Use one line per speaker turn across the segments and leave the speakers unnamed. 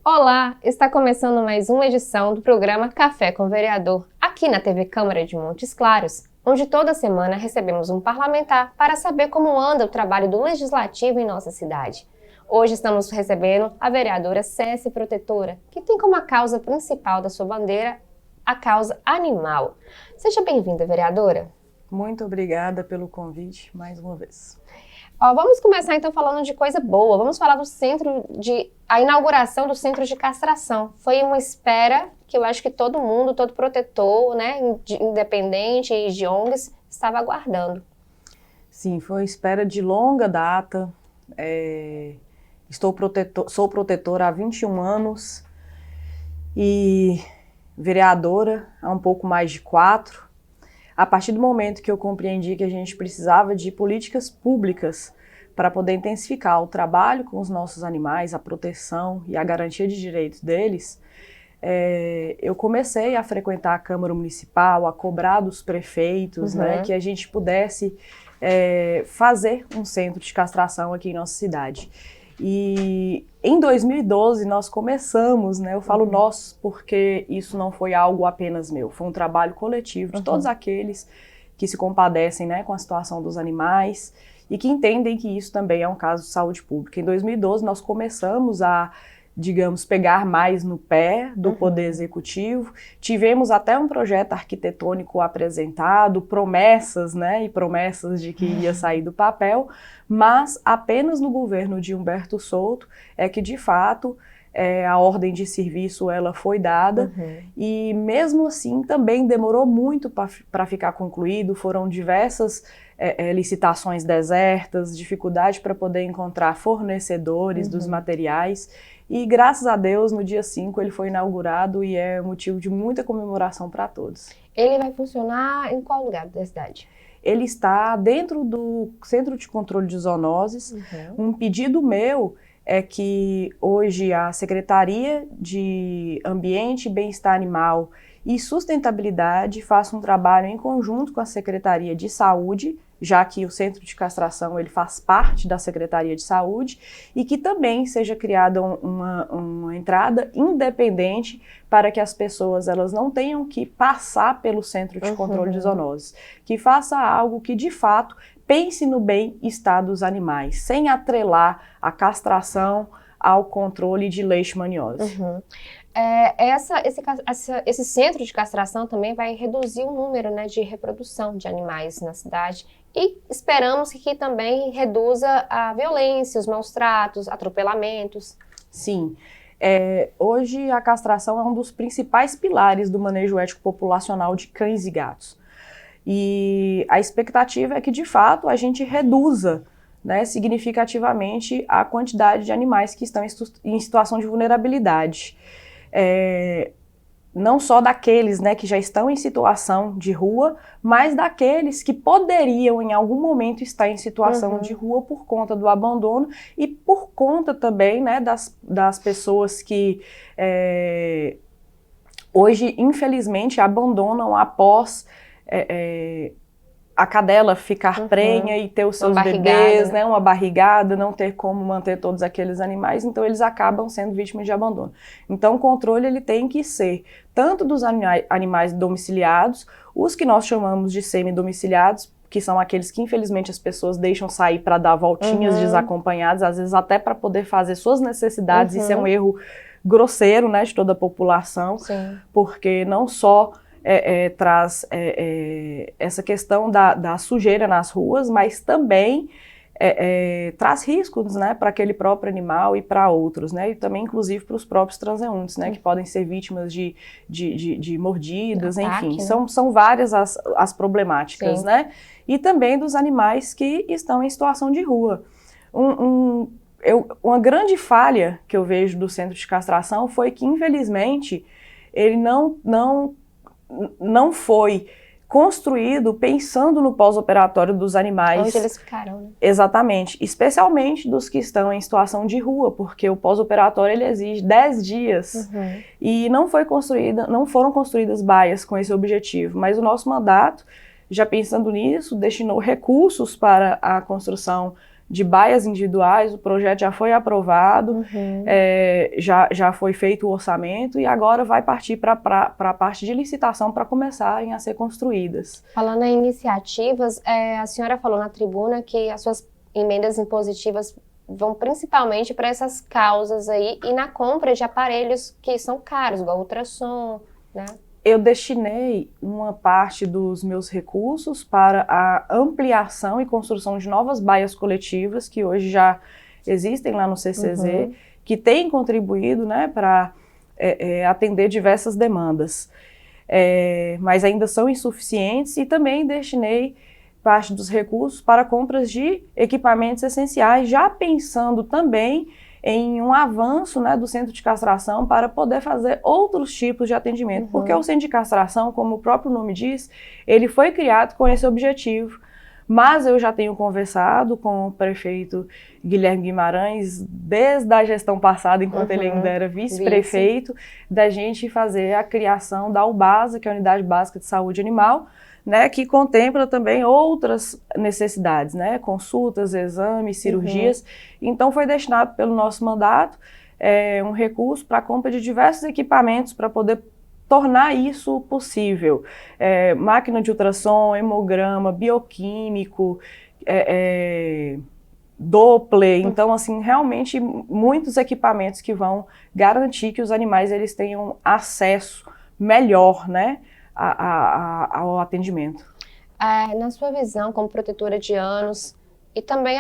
Olá, está começando mais uma edição do programa Café com Vereador, aqui na TV Câmara de Montes Claros, onde toda semana recebemos um parlamentar para saber como anda o trabalho do Legislativo em nossa cidade. Hoje estamos recebendo a vereadora Cécia Protetora, que tem como a causa principal da sua bandeira a causa animal. Seja bem-vinda, vereadora.
Muito obrigada pelo convite, mais uma vez.
Vamos começar então falando de coisa boa. Vamos falar a inauguração do centro de castração. Foi uma espera que eu acho que todo mundo, todo protetor, né, independente e de ONGs, estava aguardando.
Sim, foi espera de longa data. Sou protetora há 21 anos e vereadora há um pouco mais de 4. A partir do momento que eu compreendi que a gente precisava de políticas públicas para poder intensificar o trabalho com os nossos animais, a proteção e a garantia de direitos deles, eu comecei a frequentar a Câmara Municipal, a cobrar dos prefeitos, né, que a gente pudesse fazer um centro de castração aqui em nossa cidade. E em 2012 nós começamos, né, eu falo nós porque isso não foi algo apenas meu, foi um trabalho coletivo de todos aqueles que se compadecem, né, com a situação dos animais e que entendem que isso também é um caso de saúde pública. Em 2012 nós começamos a, digamos, pegar mais no pé do Poder Executivo. Tivemos até um projeto arquitetônico apresentado, promessas, né, e promessas de que ia sair do papel, mas apenas no governo de Humberto Souto é que, de fato, a ordem de serviço ela foi dada e, mesmo assim, também demorou muito para ficar concluído. Foram diversas licitações desertas, dificuldade para poder encontrar fornecedores dos materiais. E, graças a Deus, no dia 5 ele foi inaugurado e é motivo de muita comemoração para todos.
Ele vai funcionar em qual lugar da cidade?
Ele está dentro do Centro de Controle de Zoonoses. Um pedido meu é que hoje a Secretaria de Ambiente, Bem-Estar Animal e Sustentabilidade faça um trabalho em conjunto com a Secretaria de Saúde, já que o Centro de Castração ele faz parte da Secretaria de Saúde, e que também seja criada uma entrada independente para que as pessoas elas não tenham que passar pelo Centro de Controle de Zoonoses, que faça algo que de fato pense no bem-estar dos animais, sem atrelar a castração ao controle de leishmaniose.
Esse centro de castração também vai reduzir o número, né, de reprodução de animais na cidade e esperamos que também reduza a violência, os maus tratos, atropelamentos.
Sim. Hoje a castração é um dos principais pilares do manejo ético populacional de cães e gatos. E a expectativa é que, de fato, a gente reduza, né, significativamente a quantidade de animais que estão em situação de vulnerabilidade. Não só daqueles, né, que já estão em situação de rua, mas daqueles que poderiam em algum momento estar em situação de rua por conta do abandono e por conta também, né, das pessoas que hoje, infelizmente, abandonam após a cadela ficar prenha e ter os seus bebês, né, uma barrigada, não ter como manter todos aqueles animais, então eles acabam sendo vítimas de abandono. Então o controle ele tem que ser tanto dos animais domiciliados, os que nós chamamos de semi-domiciliados, que são aqueles que infelizmente as pessoas deixam sair para dar voltinhas desacompanhadas, às vezes até para poder fazer suas necessidades. Isso é um erro grosseiro, né, de toda a população, porque não só traz essa questão da sujeira nas ruas, mas também traz riscos, né, para aquele próprio animal e para outros, né, e também inclusive para os próprios transeuntes, né, que podem ser vítimas de mordidas,
ataque,
enfim,
né?
são várias as problemáticas, né, e também dos animais que estão em situação de rua. Uma grande falha que eu vejo do centro de castração foi que, infelizmente, ele não foi construído pensando no pós-operatório dos animais.
Onde eles ficaram, né?
Exatamente, especialmente dos que estão em situação de rua, porque o pós-operatório ele exige 10 dias e não foram construídas baias com esse objetivo, mas o nosso mandato já pensando nisso, destinou recursos para a construção de baias individuais. O projeto já foi aprovado, já foi feito o orçamento e agora vai partir para a parte de licitação para começarem a ser construídas.
Falando em iniciativas, a senhora falou na tribuna que as suas emendas impositivas vão principalmente para essas causas aí e na compra de aparelhos que são caros, igual ultrassom, né?
Eu destinei uma parte dos meus recursos para a ampliação e construção de novas baias coletivas que hoje já existem lá no CCZ, que têm contribuído, né, para atender diversas demandas, mas ainda são insuficientes, e também destinei parte dos recursos para compras de equipamentos essenciais, já pensando também em um avanço, né, do centro de castração para poder fazer outros tipos de atendimento, porque o centro de castração, como o próprio nome diz, ele foi criado com esse objetivo, mas eu já tenho conversado com o prefeito Guilherme Guimarães, desde a gestão passada, enquanto ele ainda era vice-prefeito, da gente fazer a criação da UBASA, que é a Unidade Básica de Saúde Animal, né, que contempla também outras necessidades, né, consultas, exames, cirurgias. Então foi destinado pelo nosso mandato um recurso para a compra de diversos equipamentos para poder tornar isso possível. Máquina de ultrassom, hemograma, bioquímico, Doppler. Então, assim, realmente muitos equipamentos que vão garantir que os animais eles tenham acesso melhor, né, ao atendimento.
Na sua visão, como protetora de anos, e também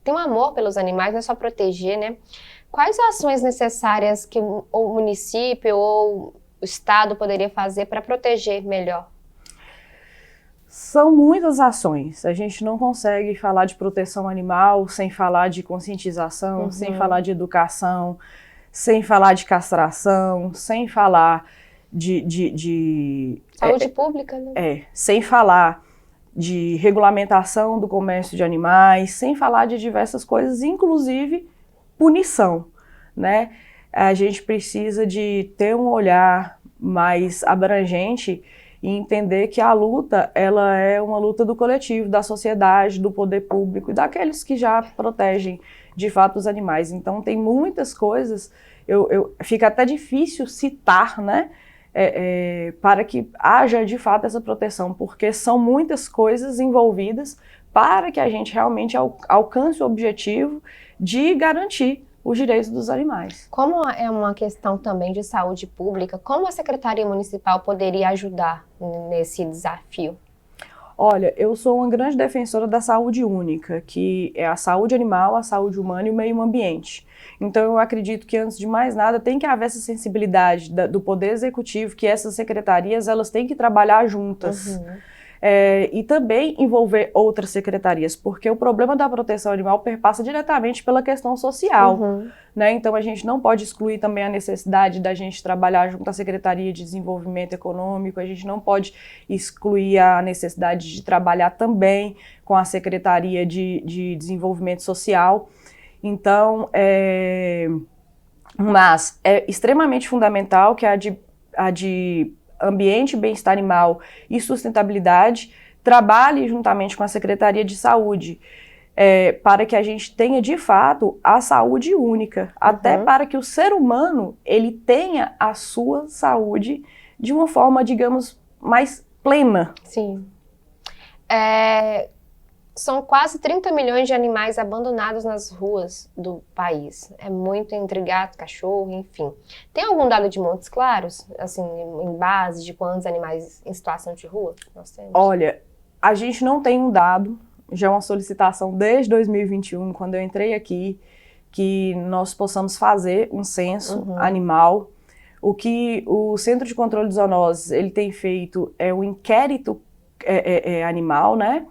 tem um amor pelos animais, não é só proteger, né? Quais ações necessárias que o município ou o estado poderia fazer para proteger melhor?
São muitas ações. A gente não consegue falar de proteção animal sem falar de conscientização, sem falar de educação, sem falar de castração, sem falar de
saúde pública, né?
Sem falar de regulamentação do comércio de animais, sem falar de diversas coisas, inclusive punição, né? A gente precisa de ter um olhar mais abrangente e entender que a luta, ela é uma luta do coletivo, da sociedade, do poder público e daqueles que já protegem de fato os animais. Então tem muitas coisas, fica até difícil citar, né? Para que haja de fato essa proteção, porque são muitas coisas envolvidas para que a gente realmente alcance o objetivo de garantir os direitos dos animais.
Como é uma questão também de saúde pública, como a Secretaria Municipal poderia ajudar nesse desafio?
Olha, eu sou uma grande defensora da saúde única, que é a saúde animal, a saúde humana e o meio ambiente. Então eu acredito que, antes de mais nada, tem que haver essa sensibilidade do Poder Executivo, que essas secretarias elas têm que trabalhar juntas. E também envolver outras secretarias, porque o problema da proteção animal perpassa diretamente pela questão social, né? Então a gente não pode excluir também a necessidade da gente trabalhar junto à Secretaria de Desenvolvimento Econômico, a gente não pode excluir a necessidade de trabalhar também com a Secretaria de Desenvolvimento Social. Então, mas é extremamente fundamental que a de Ambiente, Bem-Estar Animal e Sustentabilidade trabalhe juntamente com a Secretaria de Saúde, para que a gente tenha, de fato, a saúde única, até para que o ser humano ele tenha a sua saúde de uma forma, digamos, mais plena.
Sim. São quase 30 milhões de animais abandonados nas ruas do país. É muito entre gato, cachorro, enfim. Tem algum dado de Montes Claros, assim, em base de quantos animais em situação de rua nós temos?
Olha, a gente não tem um dado, já é uma solicitação desde 2021, quando eu entrei aqui, que nós possamos fazer um censo animal. O que o Centro de Controle de Zoonoses ele tem feito é um inquérito animal, né?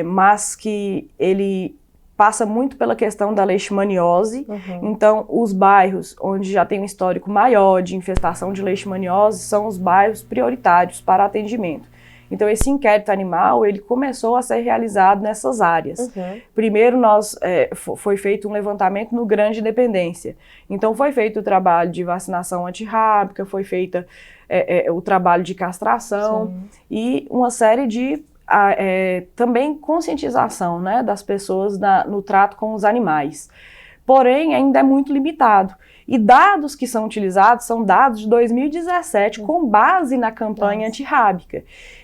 Mas que ele passa muito pela questão da leishmaniose. Então, os bairros onde já tem um histórico maior de infestação de leishmaniose são os bairros prioritários para atendimento. Então, esse inquérito animal, ele começou a ser realizado nessas áreas. Primeiro, foi feito um levantamento no Grande Independência. Então, foi feito o trabalho de vacinação antirrábica, foi feita o trabalho de castração e uma série de também conscientização, né, das pessoas no trato com os animais. Porém, ainda é muito limitado. E dados que são utilizados são dados de 2017, com base na campanha antirrábica.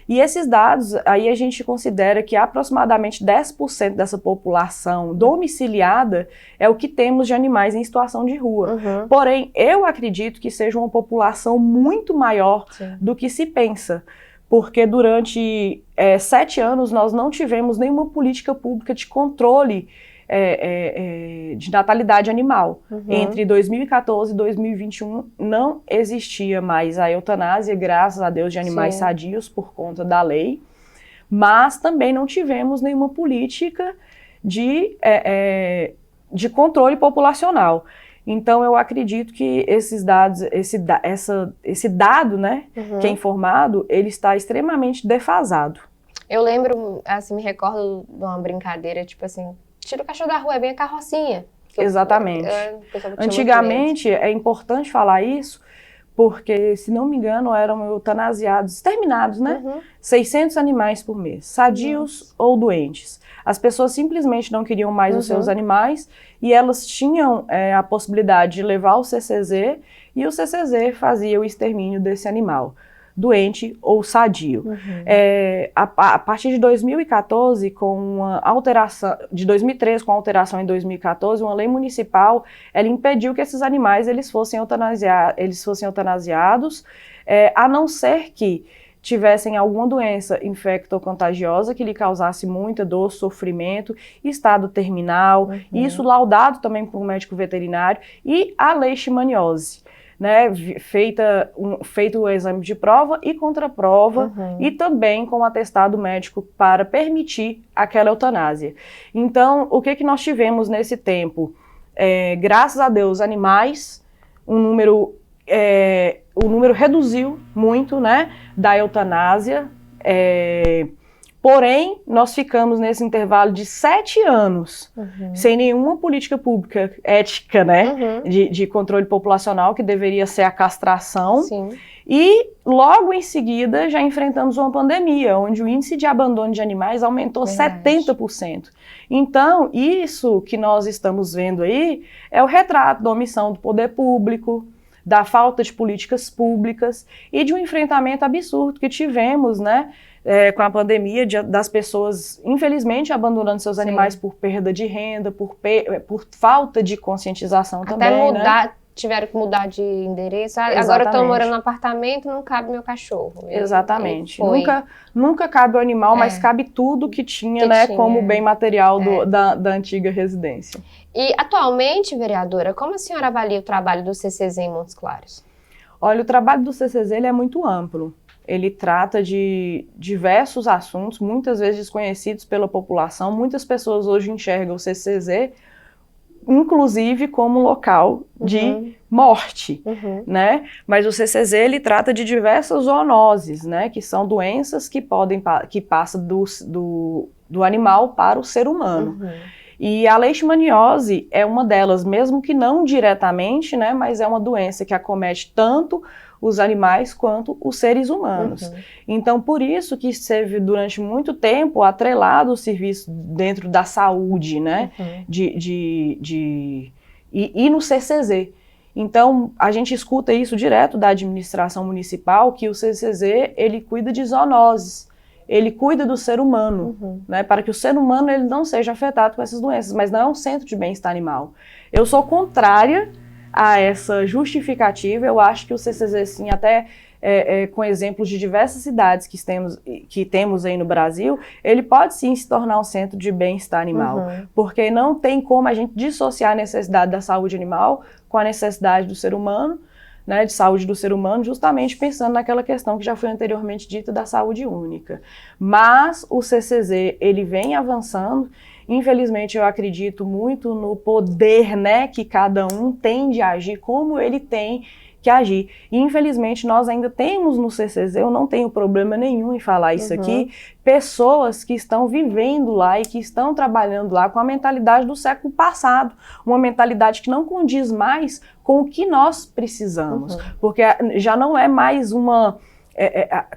E esses dados, aí a gente considera que aproximadamente 10% dessa população domiciliada é o que temos de animais em situação de rua. Porém, eu acredito que seja uma população muito maior do que se pensa. Porque durante 7 anos nós não tivemos nenhuma política pública de controle de natalidade animal. Entre 2014 e 2021 não existia mais a eutanásia, graças a Deus, de animais sadios por conta da lei, mas também não tivemos nenhuma política de controle populacional. Então, eu acredito que esses dados, esse dado, né, que é informado, ele está extremamente defasado.
Eu lembro, assim, me recordo de uma brincadeira, tipo assim, tira o cachorro da rua, é bem a carrocinha.
Exatamente. Antigamente, é importante falar isso, porque, se não me engano, eram eutanasiados, exterminados, né? 600 animais por mês, sadios ou doentes. As pessoas simplesmente não queriam mais os seus animais e elas tinham a possibilidade de levar o CCZ e o CCZ fazia o extermínio desse animal, doente ou sadio. A partir de 2014, com uma alteração, de 2013 com a alteração em 2014, uma lei municipal, ela impediu que esses animais eles fossem eutanasiados, a não ser que tivessem alguma doença infecto-contagiosa que lhe causasse muita dor, sofrimento, estado terminal, isso laudado também por um médico veterinário, e a leishmaniose, né, feito o exame de prova e contraprova, e também com atestado médico para permitir aquela eutanásia. Então, o que nós tivemos nesse tempo? Graças a Deus, animais, o número reduziu muito, né, da eutanásia, porém, nós ficamos nesse intervalo de 7 anos sem nenhuma política pública ética, né, de controle populacional, que deveria ser a castração. E logo em seguida já enfrentamos uma pandemia, onde o índice de abandono de animais aumentou 70%. Então, isso que nós estamos vendo aí é o retrato da omissão do poder público, da falta de políticas públicas e de um enfrentamento absurdo que tivemos, né, com a pandemia, das pessoas, infelizmente, abandonando seus animais por perda de renda, por falta de conscientização também,
né? Tiveram que mudar de endereço. Agora eu estou morando no apartamento, não cabe meu cachorro.
Exatamente. Nunca cabe o animal, mas cabe tudo que tinha, né, como bem material da antiga residência.
E atualmente, vereadora, como a senhora avalia o trabalho do CCZ em Montes Claros?
Olha, o trabalho do CCZ ele é muito amplo. Ele trata de diversos assuntos, muitas vezes desconhecidos pela população. Muitas pessoas hoje enxergam o CCZ, inclusive, como local de morte, né? Mas o CCZ, ele trata de diversas zoonoses, né? Que são doenças que passam do animal para o ser humano. E a leishmaniose é uma delas, mesmo que não diretamente, né? Mas é uma doença que acomete tanto os animais quanto os seres humanos. Então, por isso que esteve durante muito tempo atrelado o serviço dentro da saúde, né, e no CCZ. Então, a gente escuta isso direto da administração municipal, que o CCZ, ele cuida de zoonoses, ele cuida do ser humano, né, para que o ser humano ele não seja afetado com essas doenças, mas não é um centro de bem-estar animal. Eu sou contrária a essa justificativa. Eu acho que o CCZ, sim, até com exemplos de diversas cidades que temos aí no Brasil, ele pode sim se tornar um centro de bem-estar animal, porque não tem como a gente dissociar a necessidade da saúde animal com a necessidade do ser humano, né, de saúde do ser humano, justamente pensando naquela questão que já foi anteriormente dita da saúde única. Mas o CCZ, ele vem avançando. Infelizmente, eu acredito muito no poder, né, que cada um tem de agir, como ele tem que agir. E, infelizmente, nós ainda temos no CCZ, eu não tenho problema nenhum em falar isso aqui, pessoas que estão vivendo lá e que estão trabalhando lá com a mentalidade do século passado, uma mentalidade que não condiz mais com o que nós precisamos, porque já não é mais uma...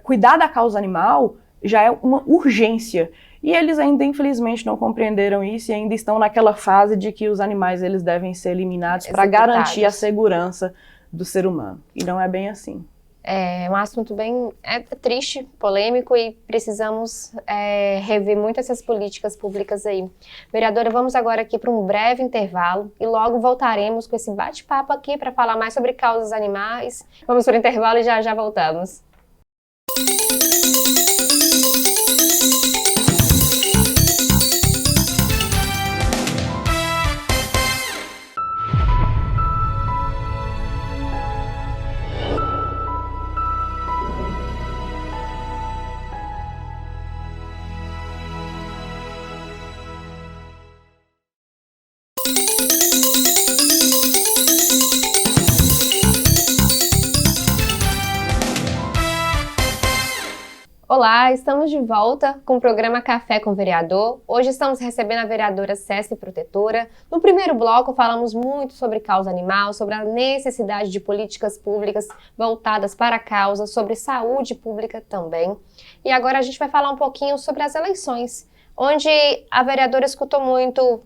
cuidar da causa animal já é uma urgência. E eles ainda, infelizmente, não compreenderam isso e ainda estão naquela fase de que os animais eles devem ser eliminados para garantir a segurança do ser humano. E não é bem assim.
É um assunto bem triste, polêmico, e precisamos rever muito essas políticas públicas aí. Vereadora, vamos agora aqui para um breve intervalo e logo voltaremos com esse bate-papo aqui para falar mais sobre causas animais. Vamos para o intervalo e já voltamos. Olá, estamos de volta com o programa Café com Vereador. Hoje estamos recebendo a vereadora Cécia Protetora. No primeiro bloco falamos muito sobre causa animal, sobre a necessidade de políticas públicas voltadas para a causa, sobre saúde pública também. E agora a gente vai falar um pouquinho sobre as eleições, onde a vereadora escutou muito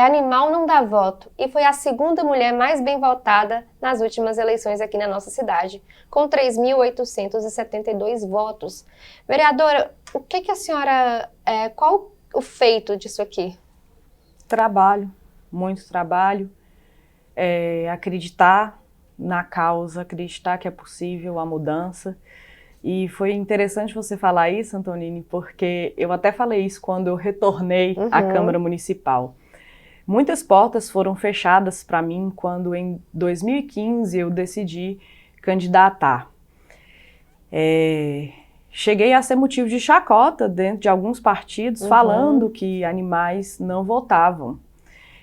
animal não dá voto, e foi a segunda mulher mais bem votada nas últimas eleições aqui na nossa cidade, com 3.872 votos. Vereadora, o que a senhora, qual o feito disso aqui?
Trabalho, muito trabalho, acreditar na causa, acreditar que é possível a mudança. E foi interessante você falar isso, Antonini, porque eu até falei isso quando eu retornei à Câmara Municipal. Muitas portas foram fechadas para mim quando em 2015 eu decidi candidatar. Cheguei a ser motivo de chacota dentro de alguns partidos falando que animais não votavam.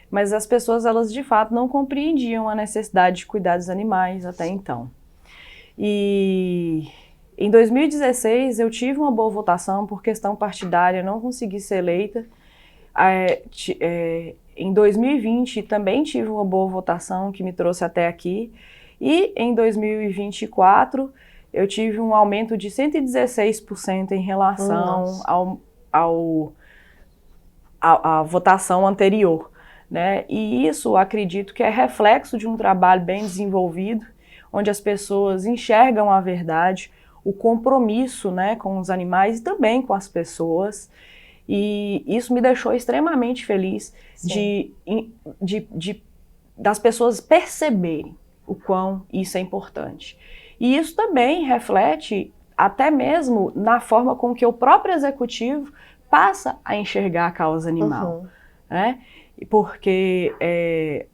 Mas as pessoas, elas de fato não compreendiam a necessidade de cuidar dos animais até então. E em 2016 eu tive uma boa votação por questão partidária, não consegui ser eleita. Em 2020 também tive uma boa votação que me trouxe até aqui, e em 2024 eu tive um aumento de 116% em relação à votação anterior, né? E isso acredito que é reflexo de um trabalho bem desenvolvido, onde as pessoas enxergam a verdade, o compromisso, né, com os animais e também com as pessoas. E isso me deixou extremamente feliz das pessoas perceberem o quão isso é importante. E isso também reflete até mesmo na forma com que o próprio executivo passa a enxergar a causa animal, né? Porque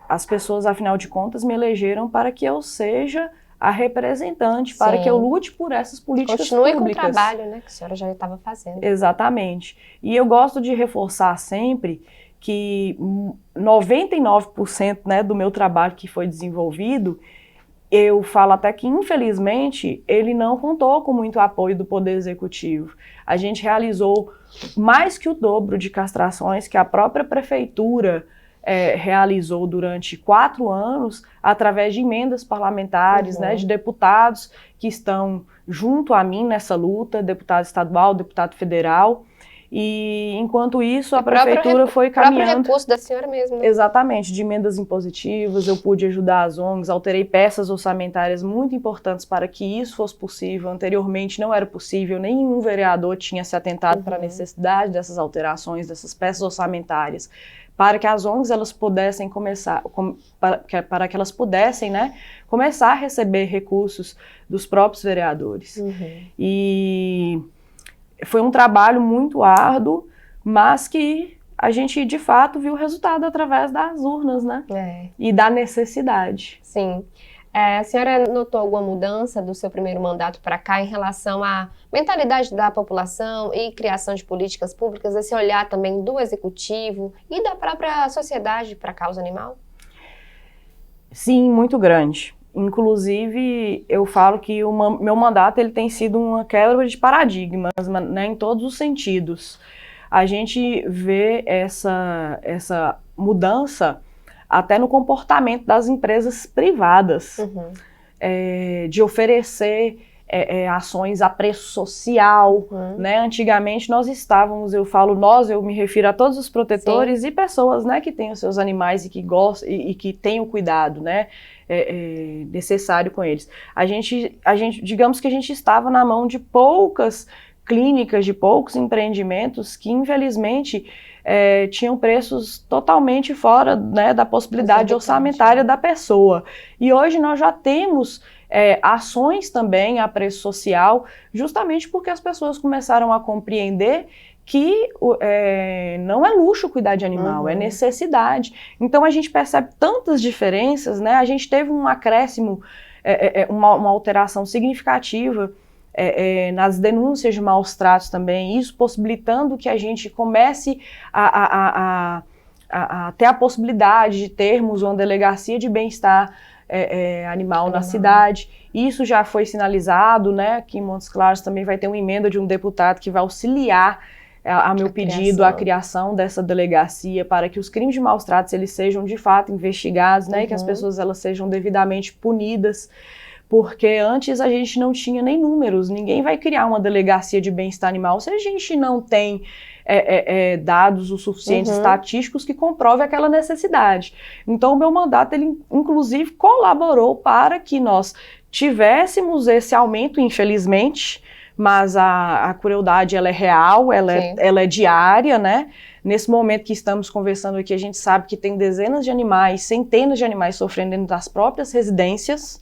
as pessoas, afinal de contas, me elegeram para que eu seja a representante, para que eu lute por essas políticas públicas.
Continue com o trabalho, né, que a senhora já estava fazendo.
Exatamente. E eu gosto de reforçar sempre que 99%, né, do meu trabalho que foi desenvolvido, eu falo até que, infelizmente, ele não contou com muito apoio do Poder Executivo. A gente realizou mais que o dobro de castrações que a própria Prefeitura realizou durante 4 anos, através de emendas parlamentares, né, de deputados que estão junto a mim nessa luta, deputado estadual, deputado federal. E enquanto isso, a prefeitura foi caminhando... O próprio
recurso da senhora mesmo.
Exatamente, de emendas impositivas, eu pude ajudar as ONGs, alterei peças orçamentárias muito importantes para que isso fosse possível. Anteriormente não era possível, nenhum vereador tinha se atentado para a necessidade dessas alterações, dessas peças orçamentárias, para que as ONGs elas pudessem começar, para que elas pudessem, né, começar a receber recursos dos próprios vereadores. E foi um trabalho muito árduo, mas que a gente, de fato, viu o resultado através das urnas, né? E da necessidade.
Sim. A senhora notou alguma mudança do seu primeiro mandato para cá em relação à mentalidade da população e criação de políticas públicas, esse olhar também do executivo e da própria sociedade para a causa animal?
Sim, muito grande. Inclusive, eu falo que meu mandato ele tem sido uma quebra de paradigmas, né, em todos os sentidos. A gente vê essa mudança até no comportamento das empresas privadas, de oferecer ações a preço social, né? Antigamente nós estávamos, eu falo nós, eu me refiro a todos os protetores e pessoas, né, que têm os seus animais e que gostam e que têm o cuidado, né, necessário com eles. A gente, digamos que a gente estava na mão de poucas clínicas, de poucos empreendimentos que infelizmente tinham preços totalmente fora, né, da possibilidade orçamentária da pessoa. E hoje nós já temos ações também a preço social, justamente porque as pessoas começaram a compreender que não é luxo cuidar de animal, é necessidade. Então a gente percebe tantas diferenças, né? A gente teve um acréscimo, uma alteração significativa nas denúncias de maus tratos também, isso possibilitando que a gente comece a ter a possibilidade de termos uma delegacia de bem-estar animal na cidade. Isso já foi sinalizado, né? Aqui em Montes Claros também vai ter uma emenda de um deputado que vai auxiliar a meu pedido a criação dessa delegacia para que os crimes de maus tratos eles sejam de fato investigados, né? E que as pessoas elas sejam devidamente punidas. Porque antes a gente não tinha nem números, ninguém vai criar uma delegacia de bem-estar animal se a gente não tem dados o suficientes estatísticos que comprovem aquela necessidade. Então o meu mandato, ele inclusive colaborou para que nós tivéssemos esse aumento, infelizmente, mas a crueldade ela é real, ela é diária, né? Nesse momento que estamos conversando aqui, a gente sabe que tem dezenas de animais, centenas de animais sofrendo dentro das próprias residências.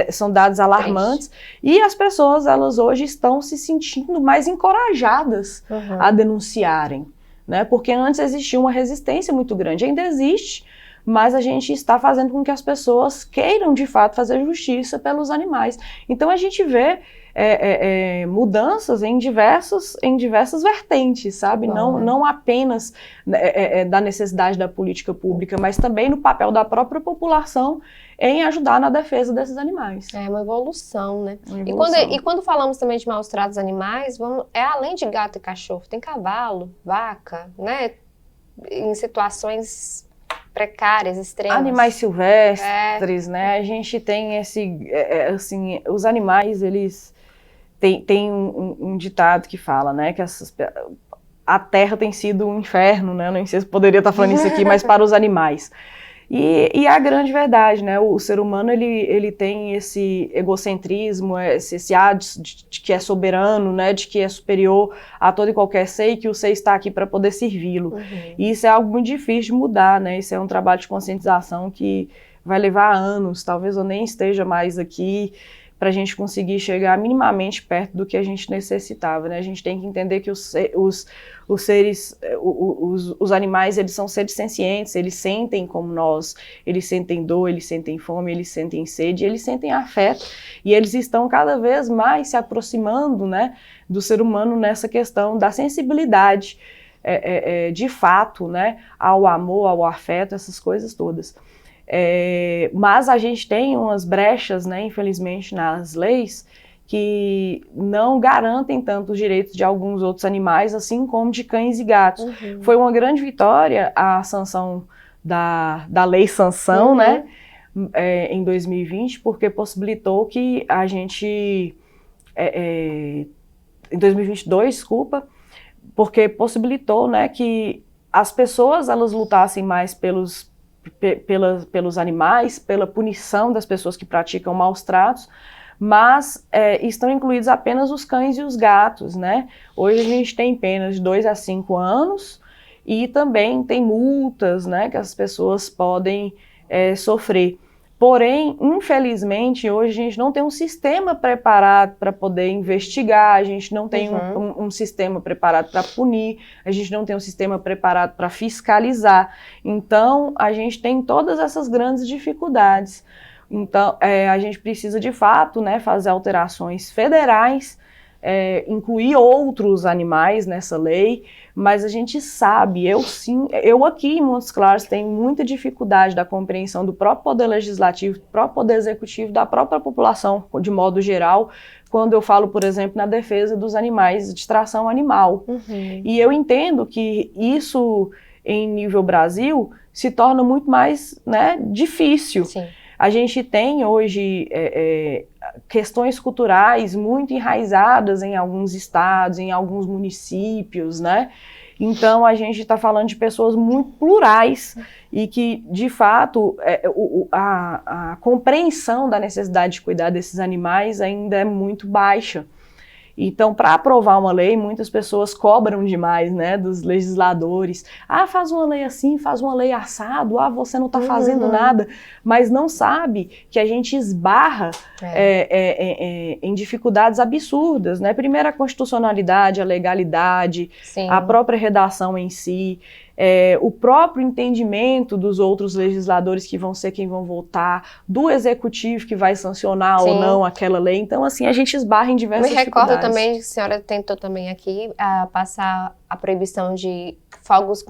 São dados alarmantes. E as pessoas, elas hoje estão se sentindo mais encorajadas a denunciarem, né? Porque antes existia uma resistência muito grande, ainda existe, mas a gente está fazendo com que as pessoas queiram, de fato, fazer justiça pelos animais. Então a gente vê mudanças em diversas vertentes, sabe? Não apenas da necessidade da política pública, mas também no papel da própria população em ajudar na defesa desses animais.
É uma evolução, né?
Uma evolução.
E quando falamos também de maus tratos animais, além de gato e cachorro, tem cavalo, vaca, né? Em situações precárias, extremas.
Animais silvestres, né? A gente tem assim, os animais, eles tem um ditado que fala, né, que a terra tem sido um inferno, né? Não sei se poderia estar falando isso aqui, mas para os animais. E a grande verdade, né? O ser humano, ele tem esse egocentrismo, esse ar de que é soberano, né? De que é superior a todo e qualquer ser e que o ser está aqui para poder servi-lo. E isso é algo muito difícil de mudar, né? Isso é um trabalho de conscientização que vai levar anos, talvez eu nem esteja mais aqui, para a gente conseguir chegar minimamente perto do que a gente necessitava, né? A gente tem que entender que os animais, eles são seres sencientes, eles sentem como nós, eles sentem dor, eles sentem fome, eles sentem sede, eles sentem afeto, e eles estão cada vez mais se aproximando, né, do ser humano nessa questão da sensibilidade, de fato, né, ao amor, ao afeto, essas coisas todas. Mas a gente tem umas brechas, né, infelizmente, nas leis que não garantem tanto os direitos de alguns outros animais, assim como de cães e gatos. Foi uma grande vitória a sanção da Lei Sanção, né, em 2020, porque possibilitou que a gente, em 2022, desculpa, porque possibilitou, né, que as pessoas elas lutassem mais pelos animais, pela punição das pessoas que praticam maus tratos, mas estão incluídos apenas os cães e os gatos, né? Hoje a gente tem penas de 2 a 5 anos e também tem multas, né, que as pessoas podem sofrer. Porém, infelizmente, hoje a gente não tem um sistema preparado para poder investigar, a gente não tem um sistema preparado para punir, a gente não tem um sistema preparado para fiscalizar. Então, a gente tem todas essas grandes dificuldades. Então, a gente precisa, de fato, né, fazer alterações federais incluir outros animais nessa lei, mas a gente sabe, eu aqui em Montes Claros tenho muita dificuldade da compreensão do próprio Poder Legislativo, do próprio Poder Executivo, da própria população, de modo geral, quando eu falo, por exemplo, na defesa dos animais de tração animal. E eu entendo que isso, em nível Brasil, se torna muito mais, né, difícil.
Sim.
A gente tem hoje questões culturais muito enraizadas em alguns estados, em alguns municípios, né? Então, a gente está falando de pessoas muito plurais e que, de fato, a compreensão da necessidade de cuidar desses animais ainda é muito baixa. Então, para aprovar uma lei, muitas pessoas cobram demais, né, dos legisladores. Ah, faz uma lei assim, faz uma lei assado, você não está fazendo nada, mas não sabe que a gente esbarra em dificuldades absurdas, né? Primeiro, a constitucionalidade, a legalidade, sim, a própria redação em si, o próprio entendimento dos outros legisladores que vão ser quem vão votar, do executivo que vai sancionar, sim, ou não aquela lei. Então, assim, a gente esbarra em diversas dificuldades.
Me recordo também que a senhora tentou também aqui passar a proibição de fogos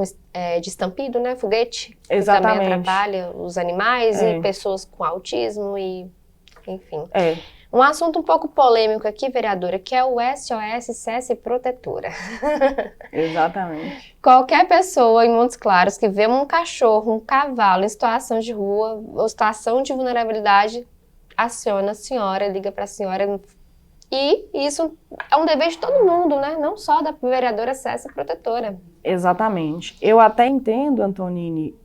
de estampido, né, foguete.
Exatamente.
Que também atrapalha os animais e pessoas com autismo e, enfim. Um assunto um pouco polêmico aqui, vereadora, que é o SOS Cesse Protetora.
Exatamente.
Qualquer pessoa em Montes Claros que vê um cachorro, um cavalo em situação de rua ou situação de vulnerabilidade, aciona a senhora, liga para a senhora. E isso é um dever de todo mundo, né? Não só da vereadora Cesse Protetora.
Exatamente. Eu até entendo, Antonini,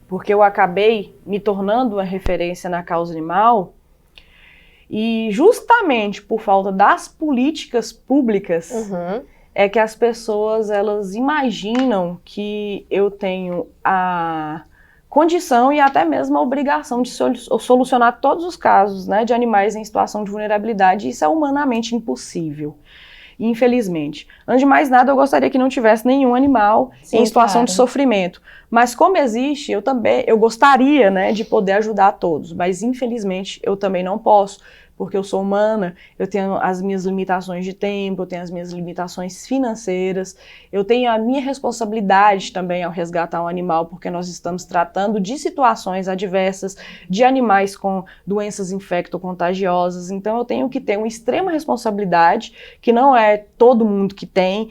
porque eu acabei me tornando uma referência na causa animal. E justamente por falta das políticas públicas é que as pessoas elas imaginam que eu tenho a condição e até mesmo a obrigação de solucionar todos os casos, né, de animais em situação de vulnerabilidade. Isso é humanamente impossível, infelizmente. Antes de mais nada, eu gostaria que não tivesse nenhum animal em situação de sofrimento. Mas como existe, eu gostaria, né, de poder ajudar todos, mas infelizmente eu também não posso, porque eu sou humana, eu tenho as minhas limitações de tempo, eu tenho as minhas limitações financeiras, eu tenho a minha responsabilidade também ao resgatar um animal, porque nós estamos tratando de situações adversas, de animais com doenças infecto-contagiosas, então eu tenho que ter uma extrema responsabilidade, que não é todo mundo que tem,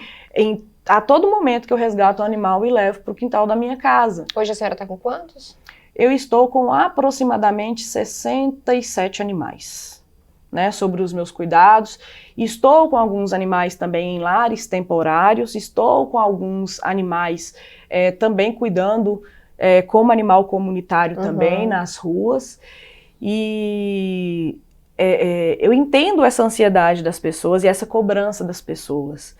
a todo momento que eu resgato um animal e levo para o quintal da minha casa.
Hoje a senhora está com quantos?
Eu estou com aproximadamente 67 animais, né, sobre os meus cuidados. Estou com alguns animais também em lares temporários, estou com alguns animais também cuidando como animal comunitário também nas ruas. E eu entendo essa ansiedade das pessoas e essa cobrança das pessoas.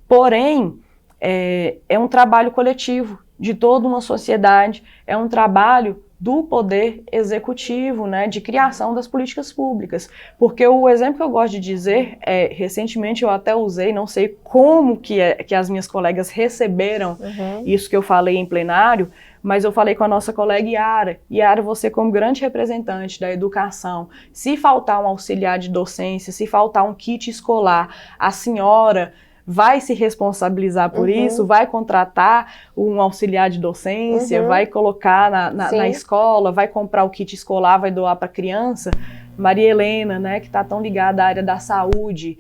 Porém, é um trabalho coletivo de toda uma sociedade, é um trabalho do poder executivo, né, de criação das políticas públicas. Porque o exemplo que eu gosto de dizer, recentemente eu até usei, não sei como que as minhas colegas receberam isso que eu falei em plenário, mas eu falei com a nossa colega Yara. Yara, você como grande representante da educação, se faltar um auxiliar de docência, se faltar um kit escolar, a senhora vai se responsabilizar por isso, vai contratar um auxiliar de docência, vai colocar na escola, vai comprar o kit escolar, vai doar para a criança. Maria Helena, né, que está tão ligada à área da saúde,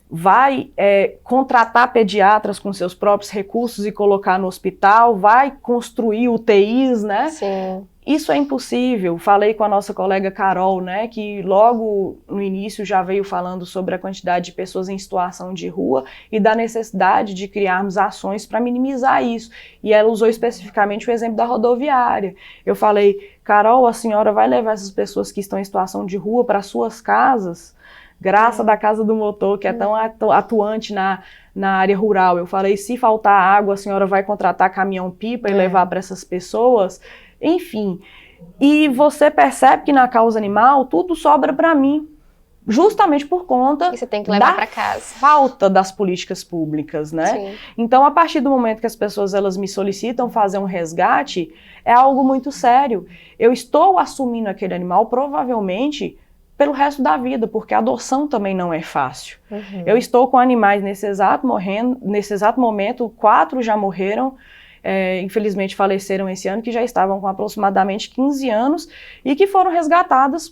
vai contratar pediatras com seus próprios recursos e colocar no hospital, vai construir UTIs, né?
Sim.
Isso é impossível. Falei com a nossa colega Carol, né, que logo no início já veio falando sobre a quantidade de pessoas em situação de rua e da necessidade de criarmos ações para minimizar isso. E ela usou especificamente o exemplo da rodoviária. Eu falei, Carol, a senhora vai levar essas pessoas que estão em situação de rua para suas casas? Graça da Casa do Motor, que é tão atuante na área rural. Eu falei, se faltar água, a senhora vai contratar caminhão-pipa e levar para essas pessoas? Enfim, e você percebe que na causa animal tudo sobra para mim, justamente por conta
você tem que levar para casa.
Falta das políticas públicas, né?
Sim.
Então, a partir do momento que as pessoas elas me solicitam fazer um resgate, é algo muito sério. Eu estou assumindo aquele animal provavelmente pelo resto da vida, porque a adoção também não é fácil. Eu estou com animais nesse exato momento, 4 já morreram, infelizmente faleceram esse ano, que já estavam com aproximadamente 15 anos e que foram resgatados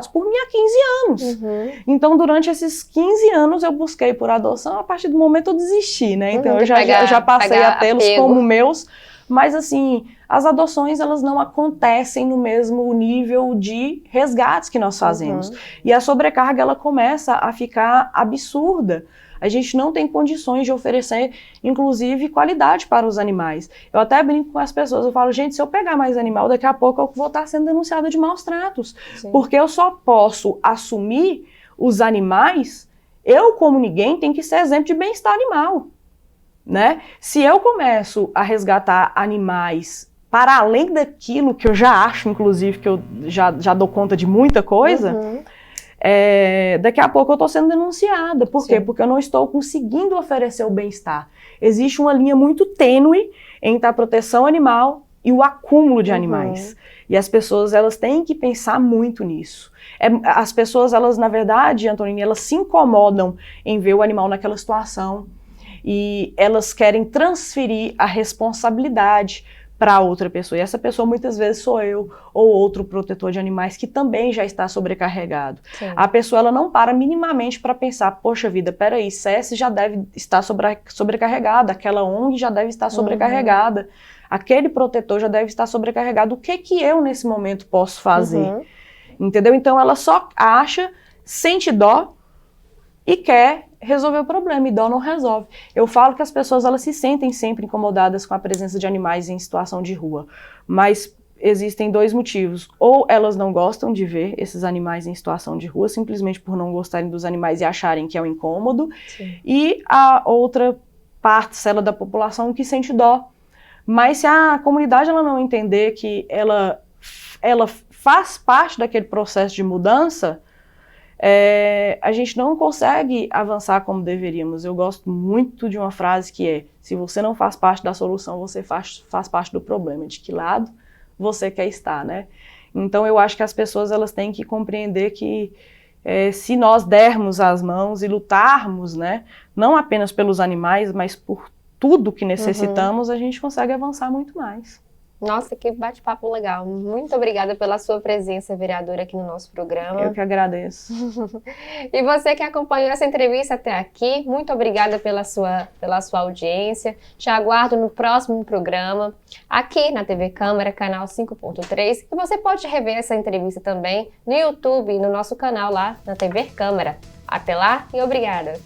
por mim há 15 anos. Então, durante esses 15 anos, eu busquei por adoção, a partir do momento eu desisti, né? Então, eu já passei a tê-los como meus, mas assim, as adoções, elas não acontecem no mesmo nível de resgates que nós fazemos. E a sobrecarga, ela começa a ficar absurda. A gente não tem condições de oferecer, inclusive, qualidade para os animais. Eu até brinco com as pessoas, eu falo, gente, se eu pegar mais animal, daqui a pouco eu vou estar sendo denunciada de maus tratos. Sim. Porque eu só posso assumir os animais, eu como ninguém tenho que ser exemplo de bem-estar animal, né? Se eu começo a resgatar animais para além daquilo que eu já acho, inclusive, que eu já dou conta de muita coisa... daqui a pouco eu estou sendo denunciada. Por quê? Porque eu não estou conseguindo oferecer o bem-estar. Existe uma linha muito tênue entre a proteção animal e o acúmulo de animais. E as pessoas, elas têm que pensar muito nisso. As pessoas, elas, na verdade, Antonini, elas se incomodam em ver o animal naquela situação e elas querem transferir a responsabilidade para outra pessoa. E essa pessoa muitas vezes sou eu ou outro protetor de animais que também já está sobrecarregado. Sim. A pessoa, ela não para minimamente para pensar, poxa vida, peraí, SES já deve estar sobrecarregada, aquela ONG já deve estar sobrecarregada, aquele protetor já deve estar sobrecarregado, o que eu nesse momento posso fazer? Entendeu? Então ela só acha, sente dó e quer resolver o problema, e dó não resolve. Eu falo que as pessoas, elas se sentem sempre incomodadas com a presença de animais em situação de rua, mas existem 2 motivos. Ou elas não gostam de ver esses animais em situação de rua, simplesmente por não gostarem dos animais e acharem que é um incômodo, e a outra parcela da população que sente dó. Mas se a comunidade, ela não entender que ela faz parte daquele processo de mudança, a gente não consegue avançar como deveríamos. Eu gosto muito de uma frase que é: se você não faz parte da solução, você faz parte do problema. De que lado você quer estar, né? Então eu acho que as pessoas, elas têm que compreender que se nós dermos as mãos e lutarmos, né, não apenas pelos animais, mas por tudo que necessitamos, a gente consegue avançar muito mais.
Nossa, que bate-papo legal. Muito obrigada pela sua presença, vereadora, aqui no nosso programa.
Eu que agradeço.
E você que acompanhou essa entrevista até aqui, muito obrigada pela sua audiência. Te aguardo no próximo programa, aqui na TV Câmara, canal 5.3. E você pode rever essa entrevista também no YouTube, no nosso canal lá na TV Câmara. Até lá e obrigada!